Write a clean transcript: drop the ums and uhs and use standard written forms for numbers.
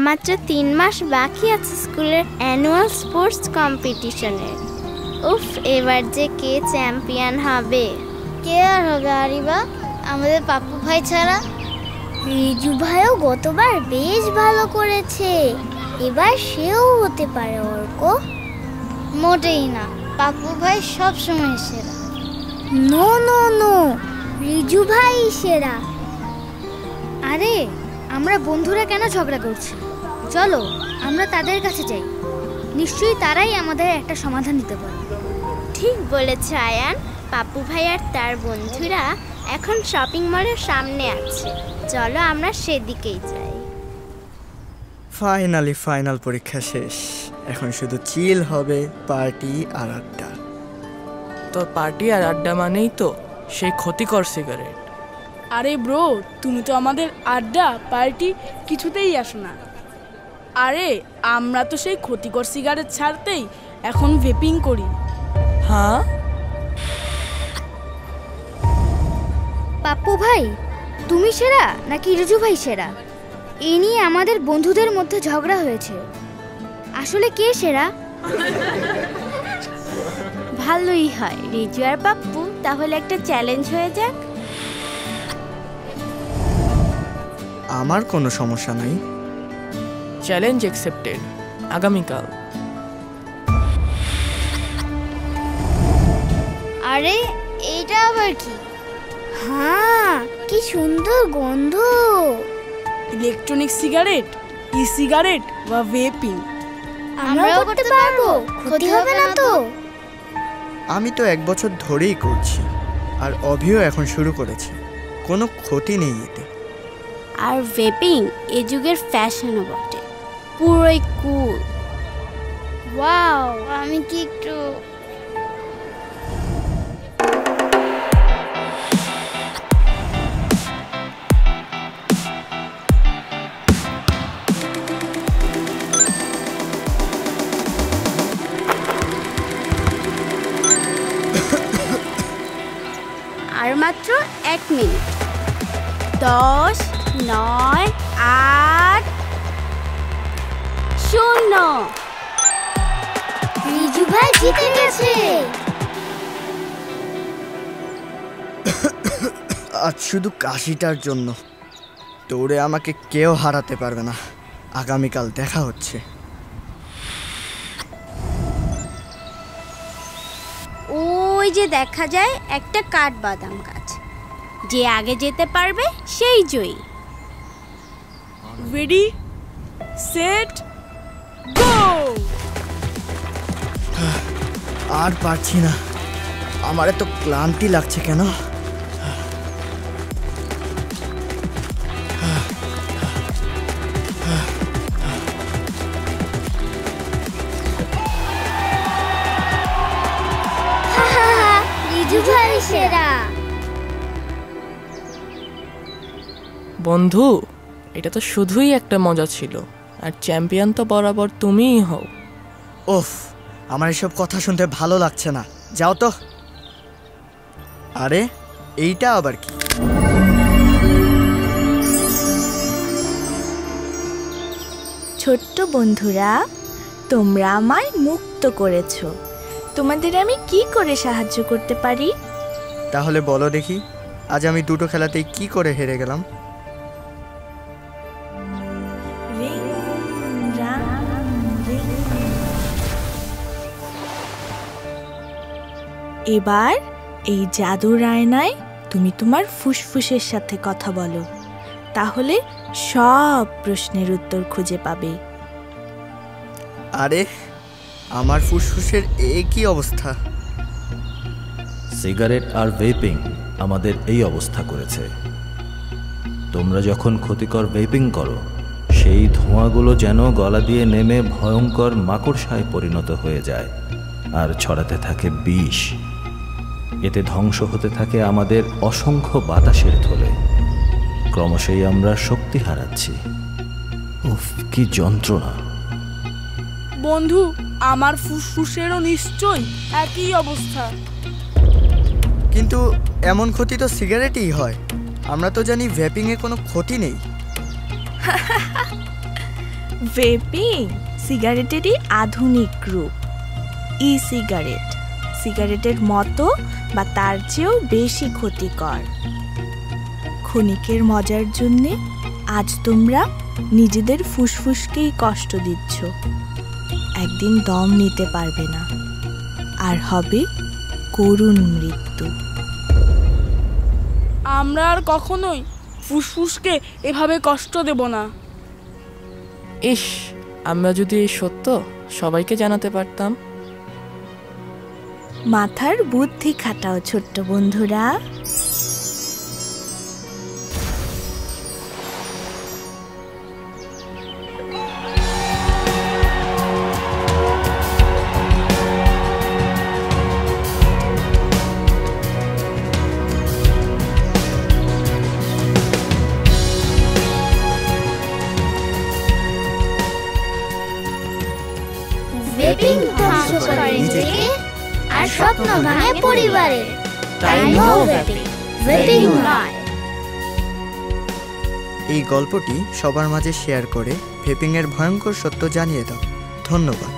মাত্র 3 মাস বাকি আছে স্কুলের অ্যানুয়াল স্পোর্টস কম্পিটিশনের। উফ, এবার যে কে চ্যাম্পিয়ন হবে? কে আর হবে আরিবা, আমাদের পাপ্পু ভাই ছাড়া? রিজু ভাইও গতবার বেশ ভালো করেছে, এবার সেও হতে পারে অর্ক। মোটেই না, পাপ্পু ভাই সবসময় সেরা। নো নো নো, রিজু ভাই সেরা। আরে আমরা বন্ধুরা কেন ঝগড়া করছি? চলো আমরা তাদের কাছে যাই, নিশ্চয়ই তারাই আমাদের একটা সমাধান দিতে পারে। ঠিক বলেছ আয়ান, পাপ্পু ভাই আর তার বন্ধুরা এখন শপিং মলের সামনে আছে, চলো আমরা সেদিকেই যাই। ফাইনাল পরীক্ষা শেষ, এখন শুধু চিল হবে, পার্টি আর আড্ডা। তো পার্টি আর আড্ডা মানেই তো সেই ক্ষতিকর সিগারেট। আরে ব্রো, তুমি তো আমাদের আড্ডা পার্টি কিছুতেই আসো না। আরে আমরা তো সেই ক্ষতিকর সিগারেট ছাড়তেই এখন ভেপিং করি। হ্যাঁ পাপ্পু ভাই, তুমি সেরা নাকি রিজু ভাই সেরা? এ নিয়ে আমাদের বন্ধুদের মধ্যে ঝগড়া হয়েছে, আসলে কে সেরা? ভালোই হয় রিজু আর পাপ্পু, তাহলে একটা চ্যালেঞ্জ হয়ে যাক। আমার কোনো সমস্যা নাই। চ্যালেঞ্জ অ্যাকসেপ্টেড, আগামীকাল। আরে এইটা আবার কি? হ্যাঁ, কি সুন্দর গন্ধ। ইলেকট্রনিক সিগারেট, ই সিগারেট বা ভেপিং। আমরাও করতে পারবো, ক্ষতি হবে না তো? আমি তো 1 বছর ধরেই করছি, আর অভিও এখন শুরু করেছে, কোনো ক্ষতি নেই এতে। আর ভেপিং এ যুগের ফ্যাশনও বটে, পুরোই কুল। ওয়াও, আমি কি একটু আর মাত্র 1 মিনিট। 10, 9, 8, 0। রিজু ভাই জিতে গেছে। আজ শুধু কাশিটার জন্য দৌড়ে আমাকে কেউ হারাতে পারবে না। আগামীকাল দেখা হচ্ছে। ওই যে দেখা যায় একটা কাঠবাদাম গাছ, যে আগে যেতে পারবে সেই জয়ী। রেডি, সেট, গো। আর পারছি না, আমার এত ক্লান্তি লাগছে কেন? রিজু ভাই সেরা। বন্ধু, এটা তো শুধুই একটা মজা ছিল, আর চ্যাম্পিয়ন তো বরাবর তুমিই হও। ওফ, আমার এসব কথা শুনতে ভালো লাগছে না, যাও তো। আরে এইটা আবার কি? ছোট্ট বন্ধুরা, তোমরা আমায় মুক্ত করেছো, তোমাদের আমি কি করে সাহায্য করতে পারি? তাহলে বলো দেখি, আজ আমি দুটো খেলাতেই কি করে হেরে গেলাম? এবার এই জাদুর আয়নায় তুমি তোমার ফুসফুসের সাথে কথা বলো, তাহলে সব প্রশ্নের উত্তর খুঁজে পাবে। আরে আমার ফুসফুসের কি অবস্থা? সিগারেট আর ভেপিং আমাদের এই অবস্থা করেছে। তোমরা যখন ক্ষতিকর ভেপিং করো, সেই ধোঁয়াগুলো যেন গলা দিয়ে নেমে ভয়ঙ্কর মাকড়সায় পরিণত হয়ে যায় আর ছড়াতে থাকে বিষ। এতে ধ্বংস হতে থাকে আমাদের অসংখ্য বাতাসের থলে। ক্রমশই আমরা শক্তি হারাচ্ছি। উফ, কি যন্ত্রণা! বন্ধু, আমার ফুসফুসেরও নিশ্চয়ই একই অবস্থা। কিন্তু এমন ক্ষতি তো সিগারেটই হয়, আমরা তো জানি ভেপিংয়ে কোনো ক্ষতি নেই। ভেপিং সিগারেটেরই আধুনিক রূপ। ই সিগারেট সিগারেটের মতো বা তার চেয়েও বেশি ক্ষতিকর। ক্ষণিকের মজার জন্যে আজ তোমরা নিজেদের ফুসফুসকেই কষ্ট দিচ্ছ। একদিন দম নিতে পারবে না, আর হবে করুণ মৃত্যু। আমরা আর কখনোই ফুসফুসকে এভাবে কষ্ট দেব না। ইস, আমরা যদি এই সত্য সবাইকে জানাতে পারতাম। মাথার বুদ্ধি খাটাও ছোট্ট বন্ধুরা। ভেপিং ধ্বংস করে নিজেকে আর স্বপ্ন ভাঙে পরিবারের। তাই নো ভেপিং, ভেপিং নয়। এই গল্পটি সবার মাঝে শেয়ার করে ভেপিংয়ের ভয়ঙ্কর সত্য জানিয়ে দাও। ধন্যবাদ।